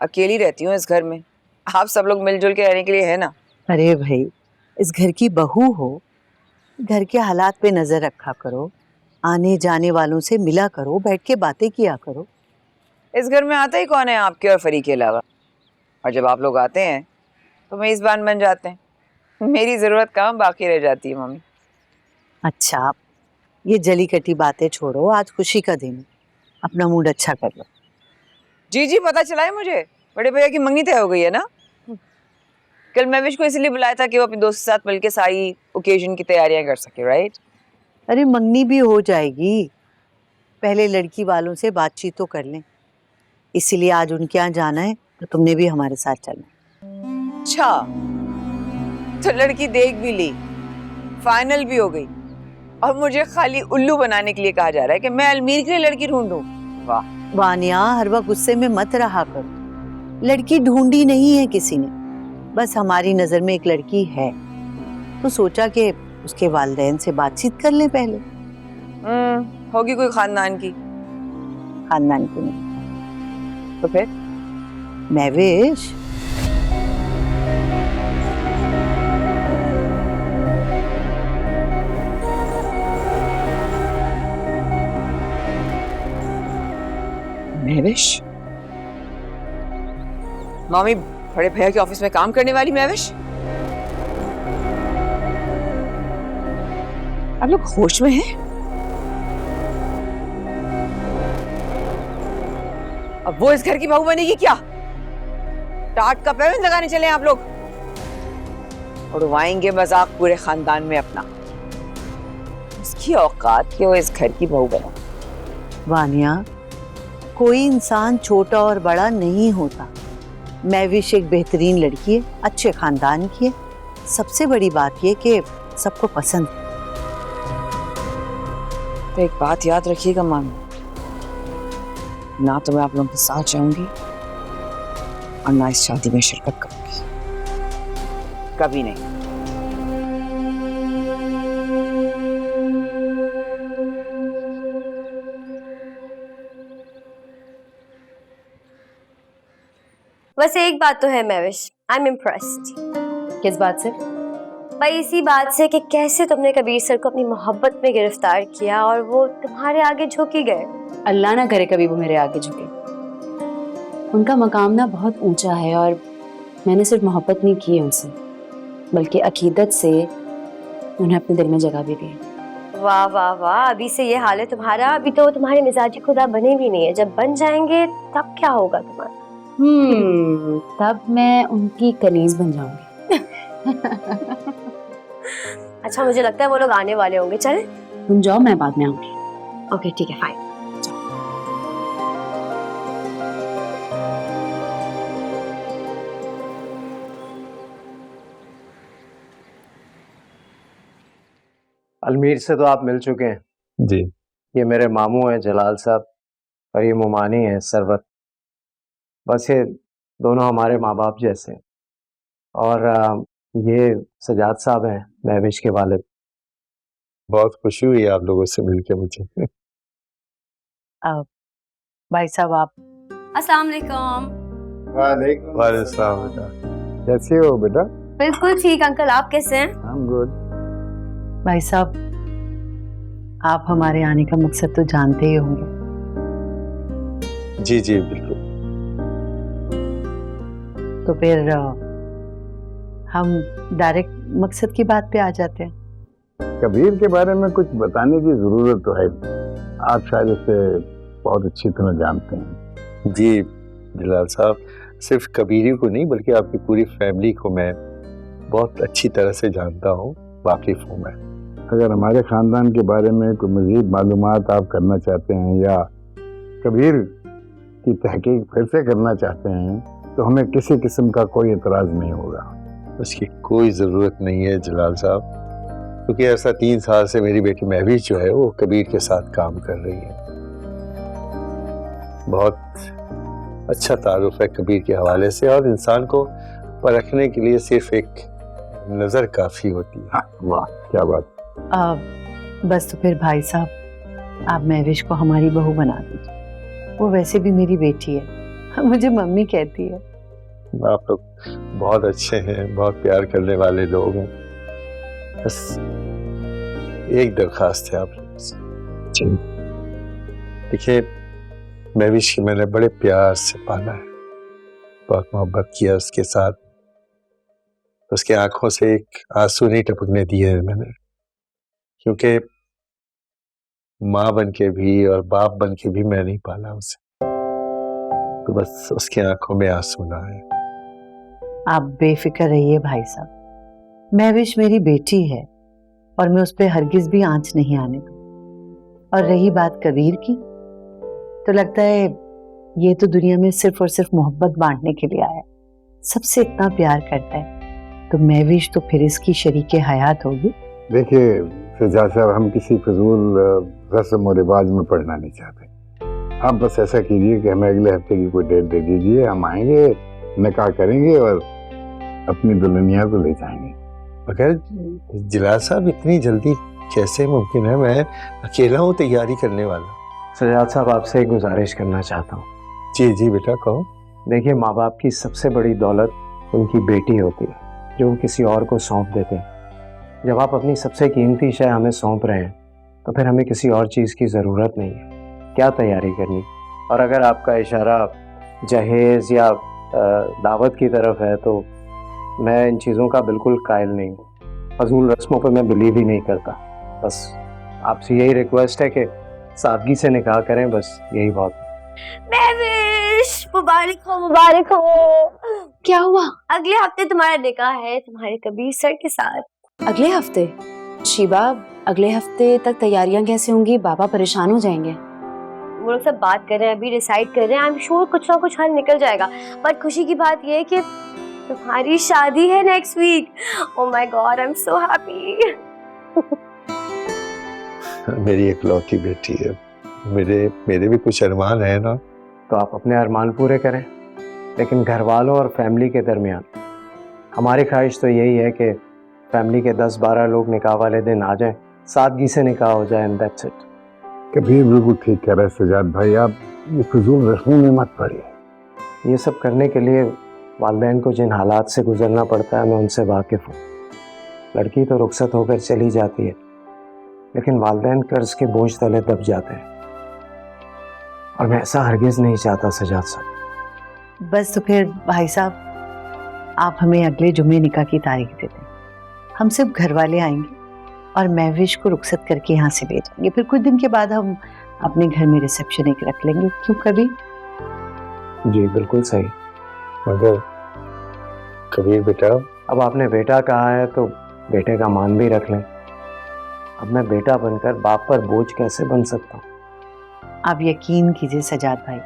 अकेली रहती हूँ इस घर में, आप सब लोग मिलजुल के रहने के लिए है ना। अरे भाई, इस घर की बहू हो, घर के हालात पे नजर रखा करो, आने जाने वालों से मिला करो, बैठ के बातें किया करो। इस घर में आता ही कौन है आपके और फरी के अलावा, और जब आप लोग आते हैं तो मेजबान बन जाते हैं। मेरी जरूरत कहाँ बाकी रह जाती है मम्मी। अच्छा, ये जली कटी बातें छोड़ो, आज खुशी का दिन है, अपना मूड अच्छा कर लो। जी जी पता चला है मुझे, बड़े भैया की मंगनी तय हो गई है ना। कल महविश को इसलिए बुलाया था कि वो अपने दोस्त के साथ मिलकर सारी ओकेजन की तैयारियां कर सके, राइट। अरे मंगनी भी हो जाएगी, पहले लड़की वालों से बातचीत तो कर लें, इसीलिए आज उनके यहाँ जाना है तो तुमने भी हमारे साथ चलना है। अच्छा, तो लड़की देख भी ली, फाइनल भी हो गई, और मुझे खाली उल्लू बनाने के लिए कहा जा रहा है कि मैं अलमीर के लिए लड़की ढूंढूं। वाह वानिया, हर वक्त गुस्से में मत रहा करो, लड़की ढूंढी नहीं है किसी ने, बस हमारी नजर में एक लड़की है, तो सोचा कि उसके वालिदैन से बातचीत कर लें पहले। होगी कोई खानदान की। खानदान की नहीं तो फिर महविश, महविश, मामी बड़े भैया के ऑफिस में काम करने वाली महविश, आप लोग होश में हैं? अब वो इस घर की बहू बनेगी क्या? टाट का पैबंद लगाने चले आप लोग, उड़वाएंगे मजाक पूरे खानदान में अपना। उसकी औकात कि वो इस घर की बहू बने। वानिया, कोई इंसान छोटा और बड़ा नहीं होता, महविश एक बेहतरीन लड़की है, अच्छे खानदान की है, सबसे बड़ी बात यह कि सबको पसंद है। तो एक बात याद रखिएगा मामी, ना तो मैं आप लोगों के साथ जाऊंगी और ना इस शादी में शिरकत करूंगी, कभी नहीं। बस एक बात तो है महविश, आई एम इम्प्रेस्ड। किस बात से? भाई इसी बात से कि कैसे तुमने कबीर सर को अपनी मोहब्बत में गिरफ्तार किया और वो तुम्हारे आगे झुक ही गए। अल्लाह ना करे कभी वो मेरे आगे झुके। उनका मकाम ना बहुत ऊंचा है और मैंने सिर्फ मोहब्बत नहीं की है उनसे, बल्कि अकीदत से उन्हें अपने दिल में जगह भी दी। वाह वाह वाह, अभी से ये हाल है तुम्हारा, अभी तो तुम्हारे मिजाजी खुदा बने भी नहीं है, जब बन जाएंगे तब क्या होगा तुम्हारा? तब मैं उनकी कनीज बन जाऊंगी। अच्छा, मुझे लगता है वो लोग आने वाले होंगे, चले? तुम जाओ, मैं बाद में आऊंगी। ओके ठीक है, फाइन। अलमीर से तो आप मिल चुके हैं जी। ये मेरे मामू हैं जलाल साहब, और ये मुमानी है सरवत। बस ये दोनों हमारे माँ बाप जैसे हैं। और ये सजाद साहब हैं महविश के वालिद। बहुत खुशी हुई आप लोगों से मिलकर मुझे। भाई साहब, आप अस्सलाम वालेकुम। वालेकुम सलाम बेटा, कैसे हो बेटा? बिल्कुल ठीक अंकल, आप कैसे हैं? I am good. भाई साहब, आप हमारे आने का मकसद तो जानते ही होंगे। जी जी बिल्कुल। तो फिर हम डायरेक्ट मकसद की बात पे आ जाते हैं। कबीर के बारे में कुछ बताने की जरूरत तो है, आप शायद उसे बहुत अच्छी तरह जानते हैं। जी जलाल साहब, सिर्फ कबीरी को नहीं बल्कि आपकी पूरी फैमिली को मैं बहुत अच्छी तरह से जानता हूँ, वाकिफ हूँ मैं। अगर हमारे खानदान के बारे में कोई मजीद मालूमात आप करना चाहते हैं या कबीर की तहकीक फिर से करना चाहते हैं तो हमें किसी किस्म का कोई एतराज़ नहीं होगा। उसकी कोई ज़रूरत नहीं है जलाल साहब, क्योंकि ऐसा 3 साल से मेरी बेटी महविश जो है वो कबीर के साथ काम कर रही है। बहुत अच्छा तारुफ है कबीर के हवाले से, और इंसान को परखने के लिए सिर्फ एक नज़र काफ़ी होती है। वाह क्या बात। बस तो फिर भाई साहब, आप महविश को हमारी बहू बना दीजिए। वो वैसे भी मेरी बेटी है, मुझे मम्मी कहती है। आप लोग बहुत अच्छे हैं, बहुत प्यार करने वाले लोग हैं। बस एक दरखास्त है आप लोगों से। देखिए, महविश की मैंने बड़े प्यार से पाला है, बहुत मोहब्बत किया उसके साथ। उसके आंखों से एक आंसू नहीं टपकने दिए हैं मैंने, क्योंकि माँ बन के भी और बाप बन के भी मैं नहीं पाला उसे, तो बस उसकी आंखों में आंसू ना आए। आप बेफिक्र रहिए भाई साहब, महविश मेरी बेटी है और मैं उस पर हरगिज भी आंच नहीं आने दूँ। और रही बात कबीर की, तो लगता है ये तो दुनिया में सिर्फ और सिर्फ मोहब्बत बांटने के लिए आया है। सबसे इतना प्यार करता है तो महविश तो फिर इसकी शरीके हयात होगी। देखिए सजाद साहब, हम किसी फजूल रस्म और रिवाज में पढ़ना नहीं चाहते। आप बस ऐसा कीजिए कि हमें अगले हफ्ते की कोई डेट दे दीजिए, हम आएंगे, निकाह करेंगे और अपनी दुल्हनिया को ले जाएंगे। मगर जलाल साहब, इतनी जल्दी कैसे मुमकिन है? मैं अकेला हूँ तैयारी करने वाला। सजाद साहब, आपसे एक गुजारिश करना चाहता हूँ। जी जी बेटा, कहो। देखिए, माँ बाप की सबसे बड़ी दौलत उनकी बेटी होती है, जो वो किसी और को सौंप देते हैं। जब आप अपनी सबसे कीमती शय हमें सौंप रहे हैं, तो फिर हमें किसी और चीज़ की ज़रूरत नहीं है। क्या तैयारी करनी? और अगर आपका इशारा जहेज़ या दावत की तरफ है, तो मैं इन चीज़ों का बिल्कुल कायल नहीं हूँ। फजूल रस्मों पर मैं बिलीव ही नहीं करता। बस आपसे यही रिक्वेस्ट है कि सादगी से निकाह करें, बस यही बहुत है। महविश, मुबारक हो, मुबारक हो। क्या हुआ? अगले हफ्ते तुम्हारा निकाह है तुम्हारे कबीर सर के साथ। अगले हफ्ते? शीबा, अगले हफ्ते तक तैयारियां कैसे होंगी? बाबा परेशान हो जाएंगे। वो लोग सब बात कर रहे हैं, अभी डिसाइड कर रहे हैं। आई एम श्योर कुछ ना कुछ हल निकल जाएगा। बट खुशी की बात ये है कि तुम्हारी शादी है next week. Oh my God, I am so happy. मेरी इकलौती बेटी है, मेरे भी कुछ अरमान है ना। तो आप अपने अरमान पूरे करें, लेकिन घर वालों और फैमिली के दरमियान हमारी ख्वाहिश तो यही है कि फैमिली के 10-12 लोग निकाह वाले दिन आ जाएं, सादगी से निकाह हो जाए, एंड दैट्स इट। कबीर बिल्कुल ठीक कह रहे हैं सजाद भाई, आप ये फजूल रस्मों में मत पड़िए। ये सब करने के लिए वालिदैन को जिन हालात से गुजरना पड़ता है, मैं उनसे वाकिफ़ हूँ। लड़की तो रुखसत होकर चली जाती है, लेकिन वालिदैन कर्ज के बोझ तले दब जाते हैं, और मैं ऐसा हरगिज़ नहीं चाहता सजाद साहब। बस तो फिर भाई साहब, आप हमें अगले जुमे निकाह की तारीख दे दें। हम सिर्फ घर वाले आएंगे और महविश को रुखसत करके यहाँ से ले जाएंगे। फिर कुछ दिन के बाद हम अपने घर में रिसेप्शन एक रख लेंगे। क्यों कभी? जी बिल्कुल सही। मगर कबीर बेटा, अब आपने बेटा कहा है तो बेटे का मान भी रख लें। अब मैं बेटा बनकर बाप पर बोझ कैसे बन सकता हूँ? आप यकीन कीजिए सजाद भाई,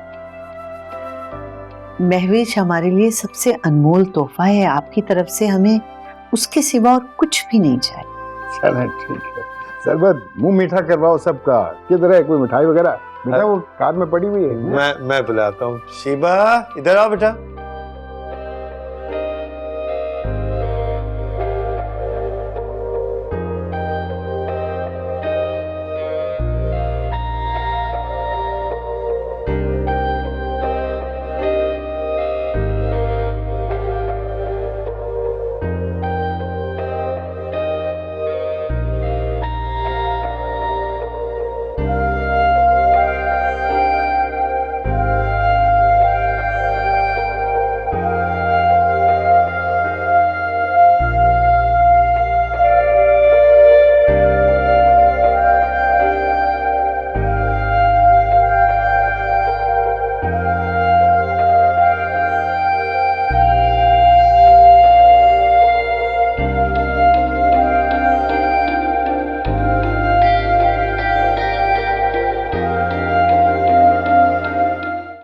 महविश हमारे लिए सबसे अनमोल तोहफा है। आपकी तरफ से हमें उसके सिवा और कुछ भी नहीं चाहिए। चलो ठीक है। सरबत, मुंह मीठा करवाओ सबका। किधर है कोई मिठाई वगैरह? बेटा वो कार में पड़ी हुई है। मैं बुलाता हूँ। शीबा, इधर आओ बेटा।